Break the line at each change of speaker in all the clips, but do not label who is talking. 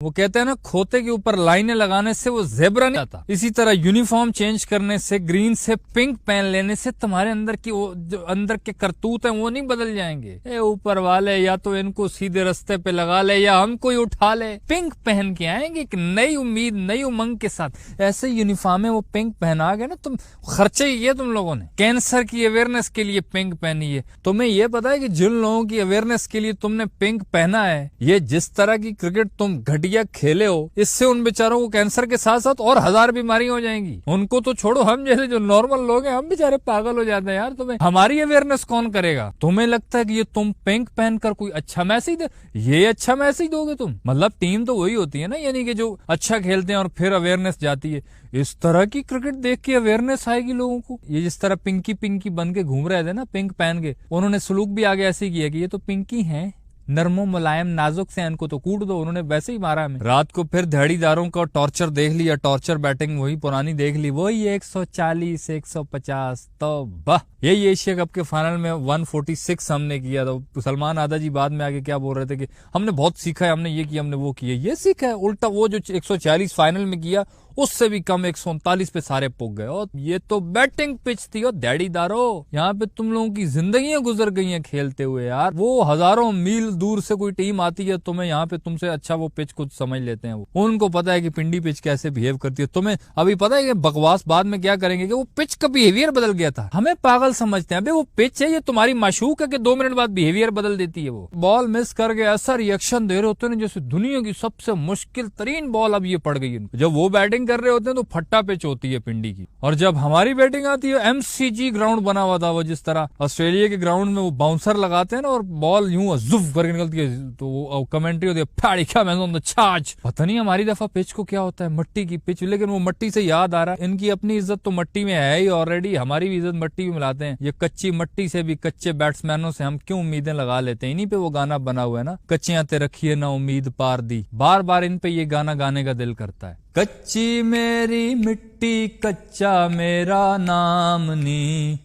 वो कहते हैं ना, खोते के ऊपर लाइनें लगाने से वो ज़ेब्रा नहीं आता। इसी तरह यूनिफॉर्म चेंज करने से, ग्रीन से पिंक पहन लेने से तुम्हारे अंदर की वो जो अंदर के करतूत है वो नहीं बदल जाएंगे। ऊपर वाले या तो इनको सीधे रास्ते पे लगा ले या हमको ही उठा ले। पिंक पहन के आएंगे एक नई उम्मीद, नई उमंग के साथ। ऐसे यूनिफॉर्म है वो पिंक पहना गए ना, तुम खर्चे ही किए तुम लोगों ने। कैंसर की अवेयरनेस के लिए पिंक पहनी है। तुम्हें ये पता है कि जिन लोगों की अवेयरनेस के लिए तुमने पिंक पहना है, ये जिस तरह की क्रिकेट तुम घटिया खेले हो, इससे उन बेचारों को कैंसर के साथ साथ और 1000 बीमारियां हो जाएंगी। उनको तो छोड़ो, हम जैसे जो नॉर्मल लोग हैं हम बेचारे पागल हो जाते हैं यार। तुम्हें हमारी अवेयरनेस कौन करेगा? तुम्हें लगता है कि ये तुम पिंक पहनकर कोई अच्छा मैसेज दे, ये अच्छा मैसेज दोगे तुम? मतलब टीम तो वही होती है ना, यानी कि जो अच्छा खेलते हैं और फिर अवेयरनेस जाती है। इस तरह की क्रिकेट देख के अवेयरनेस आएगी लोगों को। ये जिस तरह पिंकी पिंकी बन के घूम रहे थे ना, पिंक पहन के, उन्होंने सलूक भी आगे ऐसे ही किया कि ये तो पिंकी है, नरमो मुलायम नाजुक से, इनको तो कूट दो। उन्होंने वैसे ही मारा हमें। रात को फिर दिहाड़ीदारों का टॉर्चर देख लिया, टॉर्चर बैटिंग वही पुरानी देख ली, वही 140 150। तो वाह, यही एशिया कप के फाइनल में 146 हमने किया था। सलमान आदा जी बाद में आके क्या बोल रहे थे कि हमने बहुत सीखा है, हमने ये किया, हमने वो किया। ये सीखा है? उल्टा वो जो 140 फाइनल में किया उससे भी कम 139 पे सारे पुग गए। और ये तो बैटिंग पिच थी और दिहाड़ीदारो, यहाँ पे तुम लोगों की जिंदगियां गुजर गई हैं खेलते हुए यार। वो हजारों मील दूर से कोई टीम आती है तुम्हें यहाँ पे, तुमसे अच्छा वो पिच कुछ समझ लेते हैं। वो उनको पता है कि पिंडी पिच कैसे बिहेव करती है। तुम्हें अभी पता है कि बकवास बाद में क्या करेंगे कि वो पिच का बिहेवियर बदल गया था। हमें पागल समझते हैं। अबे वो पिच है, ये तुम्हारी माशूक है कि 2 मिनट बाद बिहेवियर बदल देती है। वो बॉल मिस करके ऐसा रिएक्शन दे रहे होते हैं जैसे दुनिया की सबसे मुश्किल तरीन बॉल अब ये पड़ गई इनको। जब वो बैटिंग कर रहे होते हैं तो फट्टा पिच होती है पिंडी की, और जब हमारी बैटिंग आती है, एमसीजी ग्राउंड बना हुआ था वो, जिस तरह ऑस्ट्रेलिया के ग्राउंड में वो बाउंसर लगाते हैं ना और बॉल यूं जुफ करके निकलती है, तो वो कमेंट्री होती है, फाड़ी क्या मैं चार्ज। पता नहीं हमारी दफा पिच को क्या होता है, मट्टी की पिच। लेकिन वो मट्टी से याद आ रहा है, इनकी अपनी इज्जत तो मट्टी में है ही ऑलरेडी, हमारी भी इज्जत मट्टी में मिलाते हैं। ये कच्ची मट्टी से भी, कच्चे बैट्समैनों से हम क्यों उम्मीदें लगा लेते हैं? इन्हीं पे वो गाना बना हुआ है ना, कच्चियां ते रखिए ना उम्मीद पार दी। बार बार इन पे ये गाना गाने का दिल करता है। कच्ची मेरी मिट्टी, कच्चा मेरा नाम नी,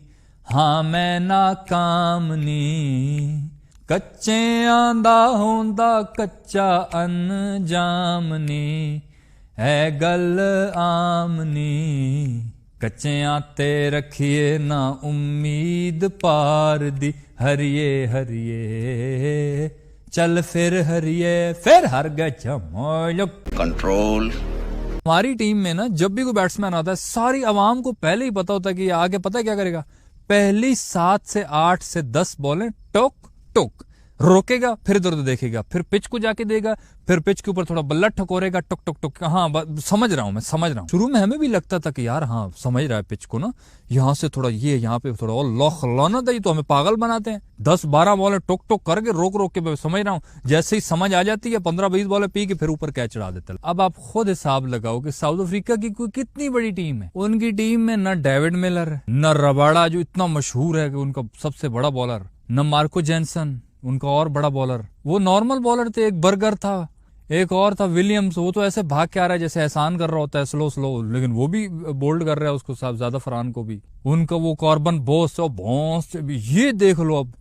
हाँ मैं नाकाम नी। कच्चे आंदा होंदा कच्चा अनजाम नी, है गल आम नी। कच्चे आते रखिए ना उम्मीद पार दी, हरिये हरिये चल फिर हरिये, फिर हर गए कंट्रोल। हमारी टीम में ना जब भी कोई बैट्समैन आता है, सारी आवाम को पहले ही पता होता है कि आगे पता है क्या करेगा। पहली 7 से 8 से 10 बॉलें टोक टोक रोकेगा, फिर इधर उधर देखेगा, फिर पिच को जाके देगा, फिर पिच के ऊपर थोड़ा बल्ला ठकोरेगा, टुक टुक टुक। हाँ समझ रहा हूँ, मैं समझ रहा हूँ। शुरू में हमें भी लगता था कि यार हाँ समझ रहा है पिच को ना, यहाँ से थोड़ा ये, यहाँ पे थोड़ा और लॉक लाना था, तो हमें पागल बनाते हैं। 10-12 बॉलें टुक टुक करके रोक रोक के मैं समझ रहा हूँ। जैसे ही समझ आ जाती है 15-20 बॉलें पी के फिर ऊपर कैच चढ़ा देते हैं। अब आप खुद हिसाब लगाओ कि साउथ अफ्रीका की कोई कितनी बड़ी टीम है। उनकी टीम में न डेविड मिलर है, न रबाड़ा जो इतना मशहूर है कि उनका सबसे बड़ा बॉलर, न मार्को जेनसन उनका और बड़ा बॉलर। वो नॉर्मल बॉलर थे, एक बर्गर था, एक और था विलियम्स, वो तो ऐसे भाग के आ रहा है जैसे एहसान कर रहा होता है, स्लो स्लो, लेकिन वो भी बोल्ड कर रहा है उसको ज्यादा फरहान को भी। उनका वो कॉर्बन बोस और भौंस, ये देख लो, अब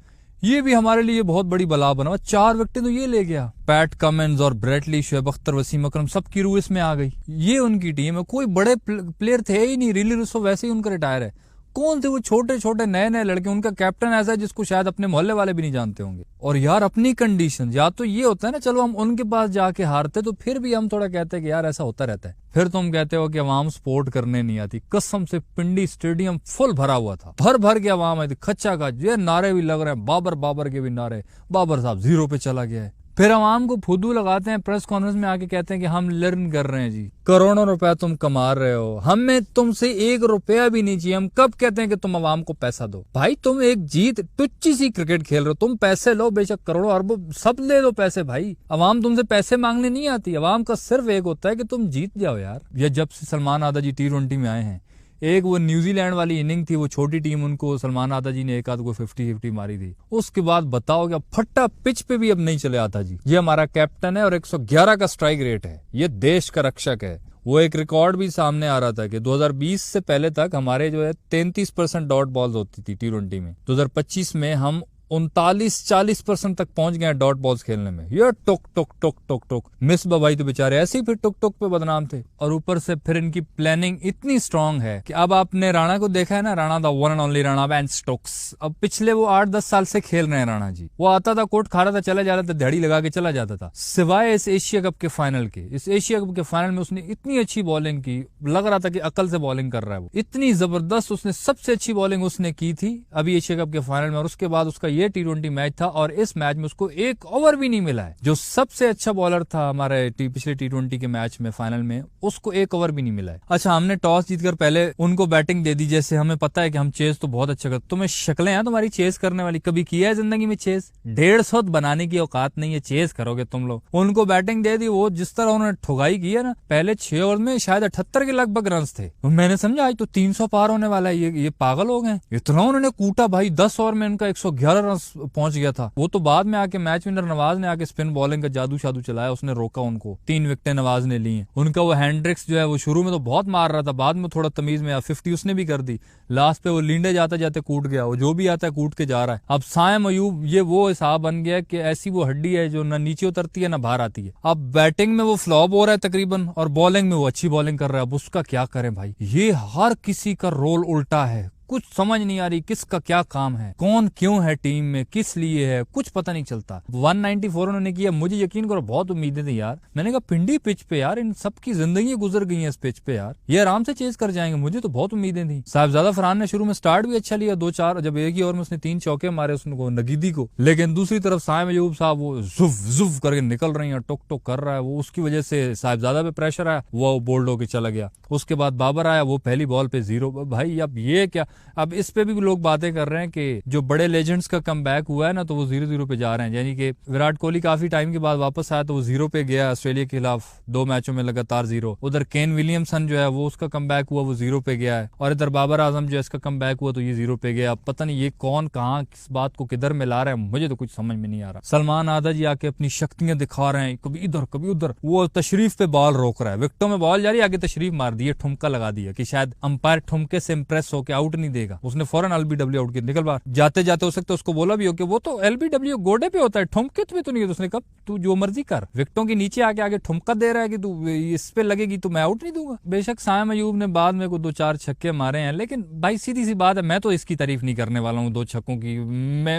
ये भी हमारे लिए बहुत बड़ी बला बना। 4 विकेट तो ये ले गया। पैट कमिंस और ब्रेटली, शोएब अख्तर, वसीम अकरम, सबकी रूह इसमें आ गई। ये उनकी टीम है। कोई बड़े प्लेयर थे ही नहीं। रिली रुसो वैसे ही उनका रिटायर है। कौन थे वो छोटे छोटे नए नए लड़के? उनका कैप्टन ऐसा है जिसको शायद अपने मोहल्ले वाले भी नहीं जानते होंगे। और यार अपनी कंडीशन, या तो ये होता है ना, चलो हम उनके पास जाके हारते तो फिर भी हम थोड़ा कहते हैं कि यार ऐसा होता रहता है। फिर तुम कहते हो कि अवाम सपोर्ट करने नहीं आती। कसम से पिंडी स्टेडियम फुल भरा हुआ था, भर भर के अवाम आई थी, खच्चा का। ये नारे भी लग रहे हैं, बाबर के भी नारे, बाबर साहब 0 पे चला गया है। फिर अवाम को फुदू लगाते हैं, प्रेस कॉन्फ्रेंस में आके कहते हैं कि हम लर्न कर रहे हैं जी, करोड़ों रुपया तुम कमा रहे हो, हमें तुमसे 1 रुपया भी नहीं चाहिए। हम कब कहते हैं कि तुम अवाम को पैसा दो? भाई तुम एक जीत टुच्ची सी क्रिकेट खेल रहे हो, तुम पैसे लो, बेशक करोड़ों अरबों सब ले लो पैसे। भाई अवाम तुमसे पैसे मांगने नहीं आती, अवाम का सिर्फ एक होता है कि तुम जीत जाओ यार। या जब से सलमान आदा जी T20 में आए हैं, एक वो न्यूजीलैंड वाली इनिंग थी, वो छोटी टीम, उनको सलमान आदा जी ने एक आध को 50-50 मारी थी। उसके बाद बताओ क्या फट्टा पिच पे भी अब नहीं चले आता जी। ये हमारा कैप्टन है और 111 का स्ट्राइक रेट है, ये देश का रक्षक है। वो एक रिकॉर्ड भी सामने आ रहा था कि 2020 से पहले तक हमारे जो है 33% डॉट बॉल्स होती थी T20 में। 2025 में हम 39-40% तक पहुंच गए डॉट बॉल्स खेलने में। ये टुक टुक टुक टुक टुक मिस भाई तो बेचारे ऐसे ही फिर टुक टुक पे बदनाम थे। और ऊपर से फिर इनकी प्लानिंग इतनी स्ट्रांग है कि अब आपने राणा को देखा है ना, Rana the one and only Rana van Stokes. अब पिछले वो 8-10 साल से खेल रहे हैं राणा जी। वो आता था, कोट खा रहा था, चला जा रहा था, दिहाड़ी लगा के चला जाता था। सिवाय इस एशिया कप के फाइनल के, इस एशिया कप के फाइनल में उसने इतनी अच्छी बॉलिंग की, लग रहा था कि अकल से बॉलिंग कर रहा है वो। इतनी जबरदस्त उसने, सबसे अच्छी बॉलिंग उसने की थी अभी एशिया कप के फाइनल में। और उसके बाद उसका ये T20 मैच था और इस मैच में उसको एक ओवर भी नहीं मिला है। जो सबसे अच्छा बॉलर था हमारे पिछले T20 के मैच में फाइनल में, उसको एक ओवर भी नहीं मिला है। अच्छा, हमने टॉस जीतकर पहले उनको बैटिंग दे दी, जैसे हमें पता है कि हम चेस तो बहुत अच्छा करते। तुम्हें शक्लें हैं तुम्हारी चेस करने वाली, कभी किया है जिंदगी में चेस? 150 बनाने की औकात नहीं है, चेस करोगे तुम लोग। उनको बैटिंग दे दी, वो जिस तरह उन्होंने ठुगाई की है ना, पहले 6 ओवर में शायद 78 के लगभग रन थे। मैंने समझा आज तो 300 पार होने वाला है, ये पागल हो गए। इतना उन्होंने कूटा भाई, 10 ओवर में इनका 111 रन पहुंच गया था। वो तो बाद में आके मैच विनर नवाज ने आके स्पिन बॉलिंग का जादू शादू चलाया, उसने रोका उनको। 3 विकेटें नवाज ने ली हैं। उनका वो हैंड्रिक्स जो है वो शुरू में तो बहुत मार रहा था, बाद में थोड़ा तमीज में 50 उसने भी कर दी। लास्ट पे वो लींडे जाते जाते कूट गया, वो जो भी आता है कूट के जा रहा है। अब साइम अयूब, ये वो हिसाब बन गया कि ऐसी वो हड्डी है जो ना नीचे उतरती है ना बाहर आती है। अब बैटिंग में वो फ्लॉप हो रहा है तकरीबन, और बॉलिंग में वो अच्छी बॉलिंग कर रहा है। अब उसका क्या करें भाई, ये हर किसी का रोल उल्टा है। कुछ समझ नहीं आ रही किसका क्या काम है, कौन क्यों है टीम में, किस लिए है, कुछ पता नहीं चलता। 194 उन्होंने किया, मुझे यकीन करो बहुत उम्मीदें थी यार। मैंने कहा पिंडी पिच पे यार, इन सबकी जिंदगी गुजर गई है इस पिच पे यार, ये आराम से चेज कर जाएंगे, मुझे तो बहुत उम्मीदें थी। साहिबजादा फरहान ने शुरू में स्टार्ट भी अच्छा लिया, 2-4, जब एक ही ओवर में उसने 3 चौके मारे उसको नगीदी को। लेकिन दूसरी तरफ साइम अयूब साहब वो जुफ जुफ करके निकल रही है, टुक टुक कर रहा है वो, उसकी वजह से साहिबजादा पे प्रेशर आया, वो बोल्ड होके चला गया। उसके बाद बाबर आया, वो पहली बॉल पे 0। भाई अब ये क्या, अब इस पे भी लोग बातें कर रहे हैं कि जो बड़े लेजेंड्स का कमबैक हुआ है ना, तो वो 0-0 पे जा रहे हैं। यानी कि विराट कोहली काफी टाइम के बाद वापस आया तो वो 0 पे गया ऑस्ट्रेलिया के खिलाफ, 2 मैचों में लगातार 0। उधर केन विलियमसन जो है वो उसका कमबैक हुआ, वो 0 पे गया है। और इधर बाबर आजम जो है इसका कमबैक हुआ तो ये 0 पे गया। पता नहीं ये कौन कहाँ किस बात को किधर मिला रहा है, मुझे तो कुछ समझ में नहीं आ रहा। सलमान आदा जी आके अपनी शक्तियां दिखा रहे हैं, कभी इधर कभी उधर। वो तशरीफ पे बॉल रोक रहा है, विकेटों में बॉल जा रही है, आगे तशरीफ मार दी है, ठुमका लगा दिया कि शायद अंपायर ठुमके से इंप्रेस होकर आउट नहीं देगा। उसने फौरन LBW आउट किया, निकल बाहर। जाते जाते हो सकता है उसको बोला भी हो कि वो तो LBW गोडे पे होता है, ठुमके पे तो नहीं है। उसने कहा तू जो मर्जी कर, विकेटों के नीचे आगे ठुमका दे रहा है कि तू इस पे लगेगी तो मैं आउट नहीं दूंगा। बेशक साइम अयूब ने बाद में 2-4 छक्के मारे हैं, लेकिन भाई सीधी सी बात है, मैं तो इसकी तारीफ नहीं करने वाला हूँ 2 छक्कों की।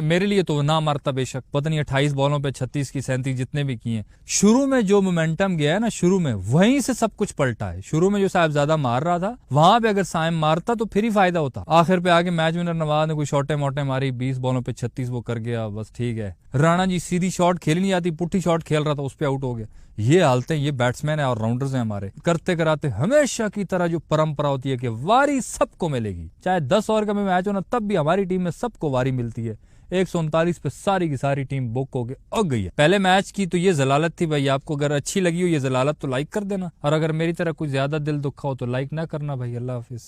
मेरे लिए तो ना मारता बेशक, पता नहीं 28 बॉलों पे 36 की 37 जितने भी किए। शुरू में जो मोमेंटम गया है ना, शुरू में वहीं से सब कुछ पलटा है। शुरू में जो साहिबजादा मार रहा था, वहां पे अगर साइम मारता तो फिर ही फायदा होता। आखिर पे आगे मैच विनर नवाज ने कोई शॉटे मोटे मारी, 20 बॉलों पे 36 वो कर गया, बस ठीक है। राणा जी सीधी शॉट खेल नहीं आती, पुट्ठी शॉट खेल रहा था, उस पे आउट हो गया। ये हालतें, ये बैट्समैन है और राउंडर्स हैं हमारे। करते कराते हमेशा की तरह जो परंपरा होती है कि वारी सबको मिलेगी, चाहे 10 ओवर का भी मैच हो ना, तब भी हमारी टीम में सबको वारी मिलती है। 139 पे सारी की सारी टीम बुक हो गई है। पहले मैच की तो ये जलालत थी भाई। आपको अगर अच्छी लगी हो ये जलालत तो लाइक कर देना, और अगर मेरी तरह कोई ज्यादा दिल दुखा हो तो लाइक ना करना भाई। अल्लाह हाफिज।